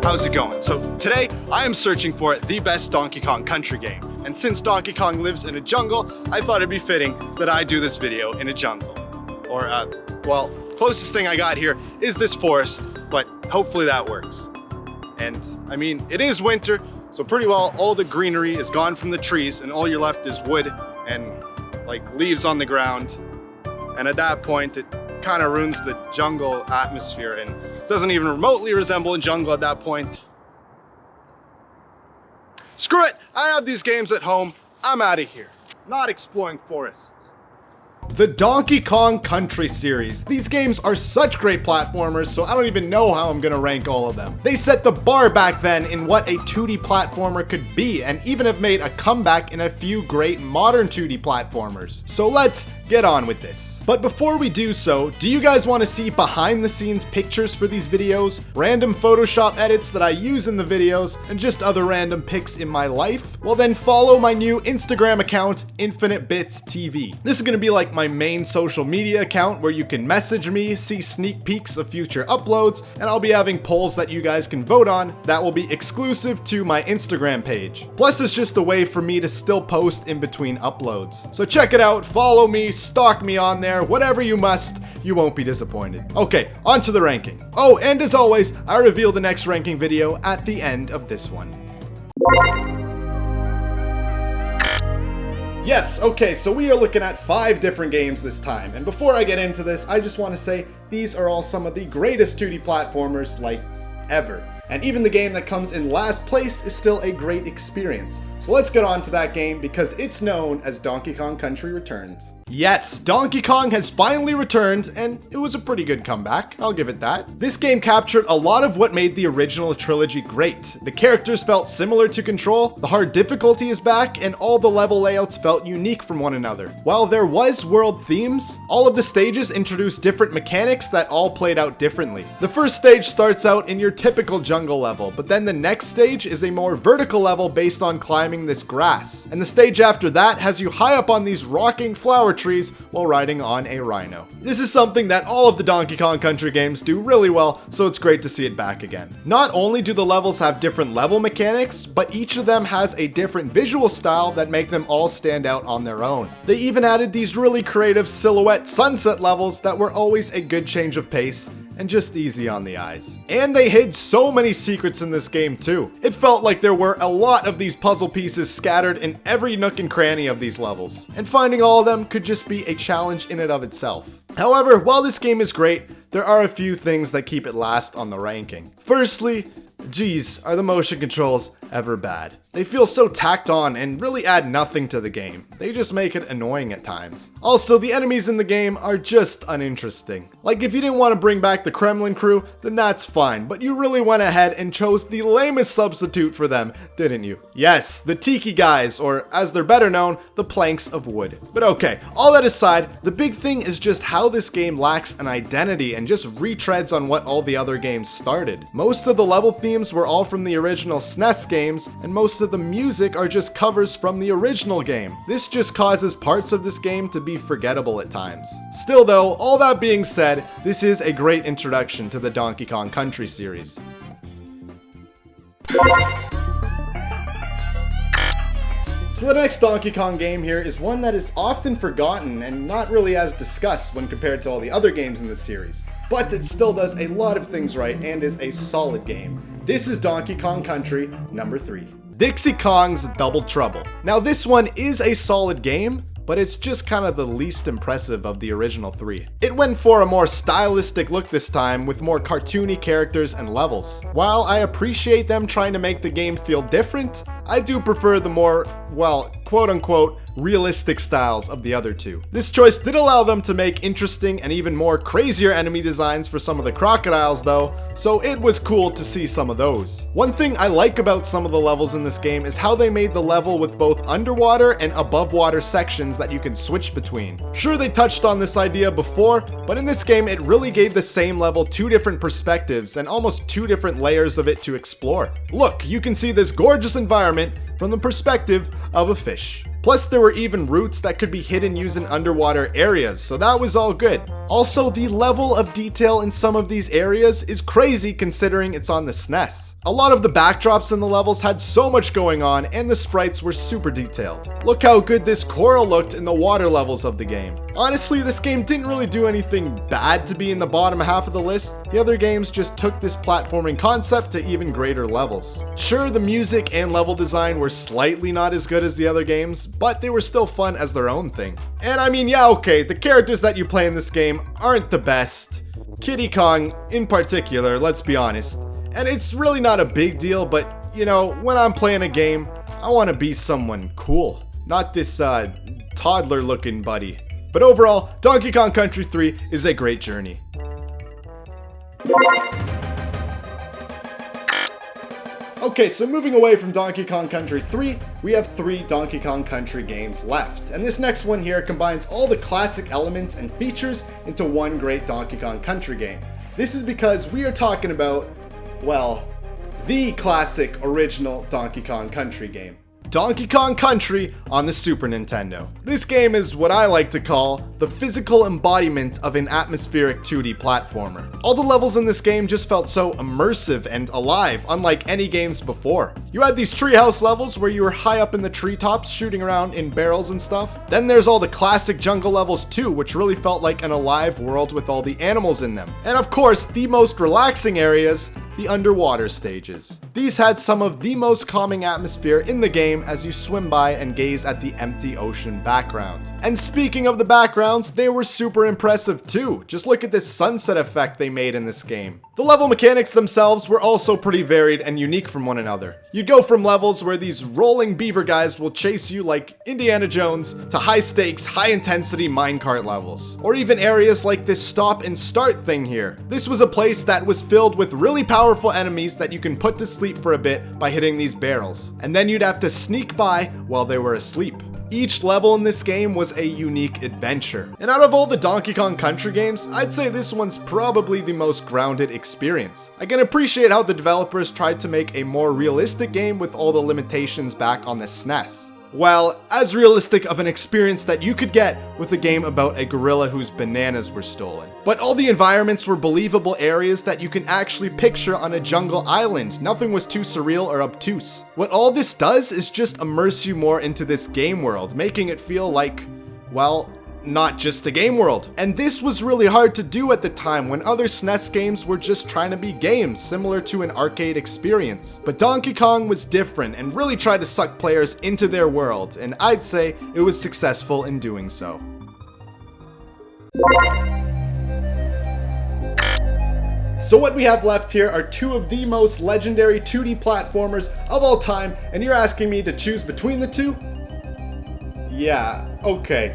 how's it going? So today I am searching for the best Donkey Kong Country game. And since Donkey Kong lives in a jungle, I thought it'd be fitting that I do this video in a jungle. Or, well, closest thing I got here is this forest, but hopefully that works. And I mean, it is winter, so pretty well all the greenery is gone from the trees and all you're left is wood and like leaves on the ground. And at that point, it kind of ruins the jungle atmosphere and doesn't even remotely resemble a jungle at that point. Screw it, I have these games at home, I'm out of here. Not exploring forests. The Donkey Kong Country series. These games are such great platformers, so I don't even know how I'm gonna rank all of them. They set the bar back then in what a 2D platformer could be, and even have made a comeback in a few great modern 2D platformers. So let's get on with this. But before we do so, do you guys want to see behind the scenes pictures for these videos, random Photoshop edits that I use in the videos, and just other random pics in my life? Well then follow my new Instagram account, Infinite Bits TV. This is gonna be like my main social media account where you can message me, see sneak peeks of future uploads, and I'll be having polls that you guys can vote on that will be exclusive to my Instagram page. Plus it's just a way for me to still post in between uploads. So check it out, follow me, stalk me on there, whatever you must, you won't be disappointed. Okay, on to the ranking. Oh, and as always, I reveal the next ranking video at the end of this one. Yes, okay, so we are looking at 5 different games this time, and before I get into this, I just want to say these are all some of the greatest 2D platformers, like, ever. And even the game that comes in last place is still a great experience. So let's get on to that game because it's known as Donkey Kong Country Returns. Yes, Donkey Kong has finally returned, and it was a pretty good comeback, I'll give it that. This game captured a lot of what made the original trilogy great. The characters felt similar to Control, the hard difficulty is back, and all the level layouts felt unique from one another. While there was world themes, all of the stages introduced different mechanics that all played out differently. The first stage starts out in your typical jungle level, but then the next stage is a more vertical level based on climbing this grass. And the stage after that has you high up on these rocking flower trees while riding on a rhino. This is something that all of the Donkey Kong Country games do really well, so it's great to see it back again. Not only do the levels have different level mechanics, but each of them has a different visual style that make them all stand out on their own. They even added these really creative silhouette sunset levels that were always a good change of pace and just easy on the eyes. And they hid so many secrets in this game too. It felt like there were a lot of these puzzle pieces scattered in every nook and cranny of these levels, and finding all of them could just be a challenge in and of itself. However, while this game is great, there are a few things that keep it last on the ranking. Firstly, geez, are the motion controls ever bad? They feel so tacked on and really add nothing to the game. They just make it annoying at times. Also, the enemies in the game are just uninteresting. Like, if you didn't want to bring back the Kremlin crew, then that's fine, but you really went ahead and chose the lamest substitute for them, didn't you? Yes, the Tiki guys, or as they're better known, the planks of wood. But okay, all that aside, the big thing is just how this game lacks an identity and just retreads on what all the other games started. Most of the level themes were all from the original SNES games, and most of the music are just covers from the original game. This just causes parts of this game to be forgettable at times. Still though, all that being said, this is a great introduction to the Donkey Kong Country series. So the next Donkey Kong game here is one that is often forgotten and not really as discussed when compared to all the other games in this series, but it still does a lot of things right and is a solid game. This is Donkey Kong Country number 3. Dixie Kong's Double Trouble. Now this one is a solid game, but it's just kind of the least impressive of the original 3. It went for a more stylistic look this time with more cartoony characters and levels. While I appreciate them trying to make the game feel different, I do prefer the more, well, quote-unquote, realistic styles of the other two. This choice did allow them to make interesting and even more crazier enemy designs for some of the crocodiles though, so it was cool to see some of those. One thing I like about some of the levels in this game is how they made the level with both underwater and above water sections that you can switch between. Sure, they touched on this idea before, but in this game it really gave the same level 2 different perspectives and almost 2 different layers of it to explore. Look, you can see this gorgeous environment from the perspective of a fish. Plus there were even routes that could be hidden using underwater areas, so that was all good. Also, the level of detail in some of these areas is crazy considering it's on the SNES. A lot of the backdrops in the levels had so much going on, and the sprites were super detailed. Look how good this coral looked in the water levels of the game. Honestly, this game didn't really do anything bad to be in the bottom half of the list. The other games just took this platforming concept to even greater levels. Sure, the music and level design were slightly not as good as the other games, but they were still fun as their own thing. And I mean, yeah, okay, the characters that you play in this game aren't the best. Kiddy Kong, in particular, let's be honest. And it's really not a big deal, but, you know, when I'm playing a game, I want to be someone cool. Not this, toddler-looking buddy. But overall, Donkey Kong Country 3 is a great journey. Okay, so moving away from Donkey Kong Country 3, we have 3 Donkey Kong Country games left. And this next one here combines all the classic elements and features into one great Donkey Kong Country game. This is because we are talking about, well, the classic original Donkey Kong Country game. Donkey Kong Country on the Super Nintendo. This game is what I like to call the physical embodiment of an atmospheric 2D platformer. All the levels in this game just felt so immersive and alive, unlike any games before. You had these treehouse levels where you were high up in the treetops shooting around in barrels and stuff. Then there's all the classic jungle levels too, which really felt like an alive world with all the animals in them. And of course, the most relaxing areas, the underwater stages. These had some of the most calming atmosphere in the game as you swim by and gaze at the empty ocean background. And speaking of the backgrounds, they were super impressive too. Just look at this sunset effect they made in this game. The level mechanics themselves were also pretty varied and unique from one another. You'd go from levels where these rolling beaver guys will chase you like Indiana Jones to high stakes, high intensity minecart levels. Or even areas like this stop and start thing here. This was a place that was filled with really powerful enemies that you can put to sleep for a bit by hitting these barrels. And then you'd have to sneak by while they were asleep. Each level in this game was a unique adventure. And out of all the Donkey Kong Country games, I'd say this one's probably the most grounded experience. I can appreciate how the developers tried to make a more realistic game with all the limitations back on the SNES. Well, as realistic of an experience that you could get with a game about a gorilla whose bananas were stolen. But all the environments were believable areas that you can actually picture on a jungle island. Nothing was too surreal or obtuse. What all this does is just immerse you more into this game world, making it feel like, well, not just a game world. And this was really hard to do at the time when other SNES games were just trying to be games, similar to an arcade experience. But Donkey Kong was different and really tried to suck players into their world, and I'd say it was successful in doing so. So what we have left here are 2 of the most legendary 2D platformers of all time, and you're asking me to choose between the 2? Yeah, okay.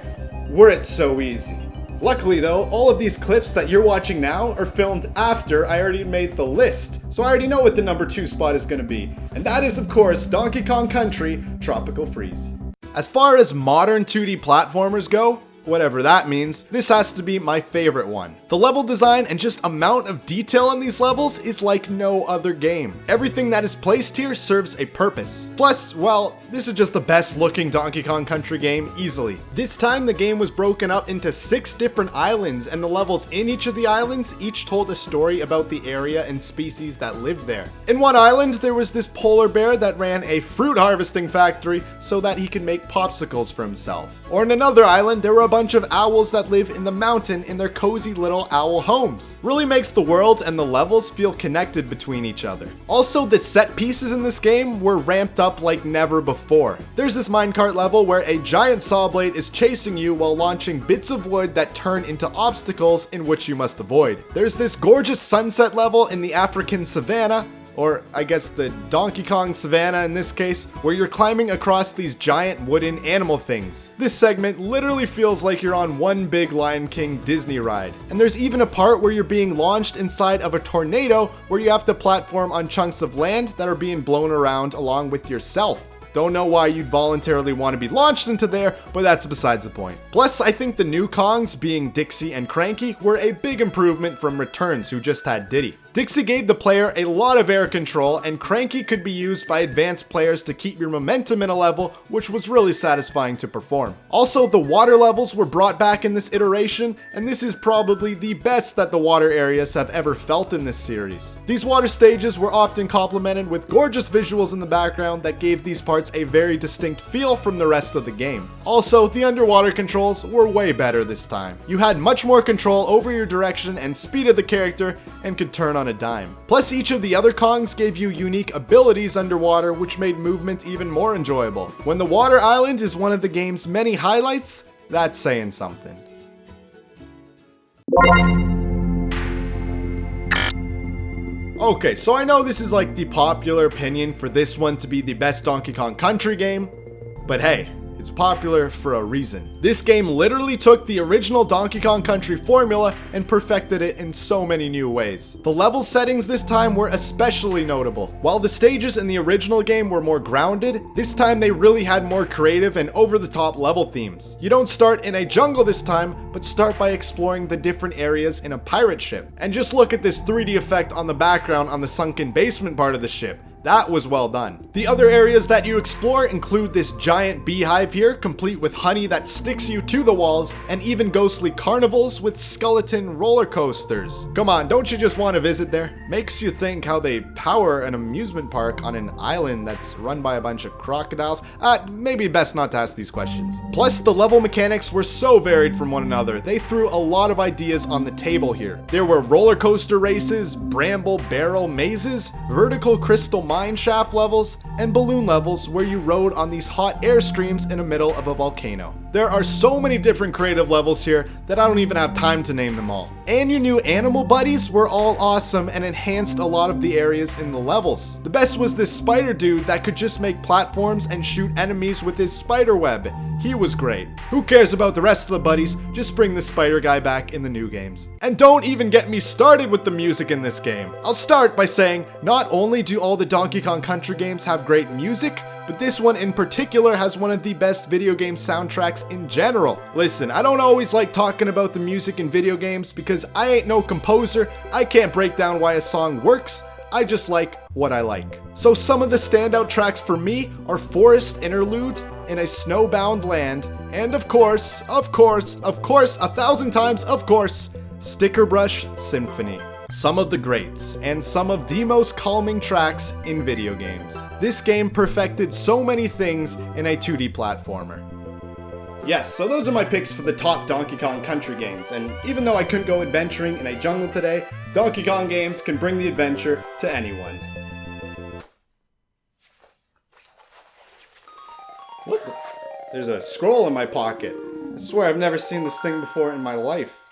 Were it so easy. Luckily though, all of these clips that you're watching now are filmed after I already made the list, so I already know what the number 2 spot is going to be, and that is of course Donkey Kong Country Tropical Freeze. As far as modern 2D platformers go, whatever that means, this has to be my favorite one. The level design and just amount of detail in these levels is like no other game. Everything that is placed here serves a purpose. Plus, well, this is just the best looking Donkey Kong Country game easily. This time the game was broken up into 6 different islands, and the levels in each of the islands each told a story about the area and species that lived there. In one island there was this polar bear that ran a fruit harvesting factory so that he could make popsicles for himself. Or in another island there were a bunch of owls that live in the mountain in their cozy little owl homes. Really makes the world and the levels feel connected between each other. Also, the set pieces in this game were ramped up like never before. There's this minecart level where a giant saw blade is chasing you while launching bits of wood that turn into obstacles in which you must avoid. There's this gorgeous sunset level in the African savanna, or I guess the Donkey Kong Savannah in this case, where you're climbing across these giant wooden animal things. This segment literally feels like you're on one big Lion King Disney ride. And there's even a part where you're being launched inside of a tornado where you have to platform on chunks of land that are being blown around along with yourself. Don't know why you'd voluntarily want to be launched into there, but that's besides the point. Plus, I think the new Kongs, being Dixie and Cranky, were a big improvement from Returns, who just had Diddy. Dixie gave the player a lot of air control, and Cranky could be used by advanced players to keep your momentum in a level, which was really satisfying to perform. Also, the water levels were brought back in this iteration, and this is probably the best that the water areas have ever felt in this series. These water stages were often complemented with gorgeous visuals in the background that gave these parts a very distinct feel from the rest of the game. Also, the underwater controls were way better this time. You had much more control over your direction and speed of the character, and could turn on a dime. Plus, each of the other Kongs gave you unique abilities underwater, which made movement even more enjoyable. When the water island is one of the game's many highlights, that's saying something. Okay, so I know this is like the popular opinion for this one to be the best Donkey Kong Country game, but hey, it's popular for a reason. This game literally took the original Donkey Kong Country formula and perfected it in so many new ways. The level settings this time were especially notable. While the stages in the original game were more grounded, this time they really had more creative and over-the-top level themes. You don't start in a jungle this time, but start by exploring the different areas in a pirate ship. And just look at this 3D effect on the background on the sunken basement part of the ship. That was well done. The other areas that you explore include this giant beehive here, complete with honey that sticks you to the walls, and even ghostly carnivals with skeleton roller coasters. Come on, don't you just want to visit there? Makes you think how they power an amusement park on an island that's run by a bunch of crocodiles. Maybe best not to ask these questions. Plus, the level mechanics were so varied from one another. They threw a lot of ideas on the table here. There were roller coaster races, bramble barrel mazes, vertical crystal mine shaft levels, and balloon levels where you rode on these hot air streams in the middle of a volcano. There are so many different creative levels here that I don't even have time to name them all. And your new animal buddies were all awesome and enhanced a lot of the areas in the levels. The best was this spider dude that could just make platforms and shoot enemies with his spider web. He was great. Who cares about the rest of the buddies? Just bring the spider guy back in the new games. And don't even get me started with the music in this game. I'll start by saying, not only do all the Donkey Kong Country games have great music, but this one in particular has one of the best video game soundtracks in general. Listen, I don't always like talking about the music in video games because I ain't no composer. I can't break down why a song works. I just like what I like. So some of the standout tracks for me are Forest Interlude, In a Snowbound Land, and of course, 1,000 times, of course, Sticker Brush Symphony. Some of the greats, and some of the most calming tracks in video games. This game perfected so many things in a 2D platformer. Yes, so those are my picks for the top Donkey Kong Country games, and even though I couldn't go adventuring in a jungle today, Donkey Kong games can bring the adventure to anyone. What? There's a scroll in my pocket. I swear I've never seen this thing before in my life.